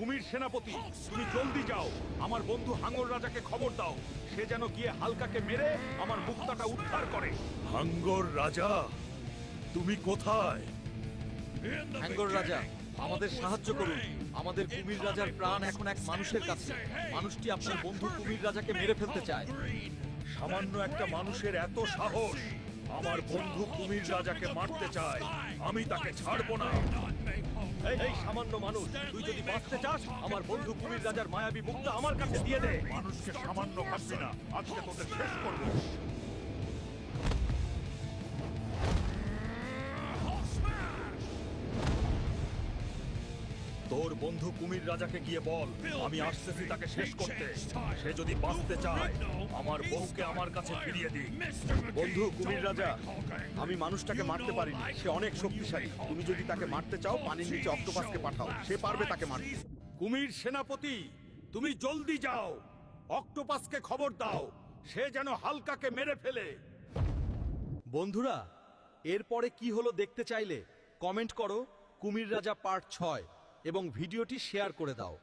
কুমির সেনাপতি, তুমি জলদি যাও, আমার বন্ধু হাঙ্গর রাজাকে খবর দাও, সে যেন গিয়ে হালকাকে মেরে আমার মুক্তাটা উদ্ধার করে। হাঙ্গর রাজা, তুমি কোথায়? হ্যাঙ্গর রাজা, আমাদের সাহায্য করুন। আমাদের কুমির রাজার প্রাণ এখন এক মানুষের কাছে। মানুষটি আপনার বন্ধু কুমির রাজাকে মেরে ফেলতে চায়। সামান্য একটা মানুষের এত সাহস, আমার বন্ধু কুমির রাজাকে মারতে চায়, আমি তাকে ছাড়বো না। এই সামান্য মানুষ, তুই যদি বাঁচতে চাস আমার বন্ধু কুমির রাজার মায়াবী মুক্তা আমার কাছে দিয়ে দে। মানুষকে সামান্য ভাবছি না, আজকে তোদের শেষ করবো। তোর বন্ধু কুমির রাজাকে গিয়ে বল আমি আসতেছি তাকে শেষ করতে। সে যদি বাঁচতে চায় আমার বউকে আমার কাছে ফিরিয়ে দিই। বন্ধু কুমির রাজা, আমি মানুষটাকে মারতে পারিনি, সে অনেক শক্তিশালী। তুমি যদি তাকে মারতে চাও পানির নিচে অক্টোপাসকে পাঠাও, সে পারবে তাকে মারতে। কুমির সেনাপতি, তুমি জলদি যাও, অক্টোপাসকে খবর দাও, সে যেন হালকাকে মেরে ফেলে। বন্ধুরা, এরপরে কি হলো দেখতে চাইলে কমেন্ট করো কুমির রাজা পার্ট 6 এবং ভিডিওটি শেয়ার করে দাও।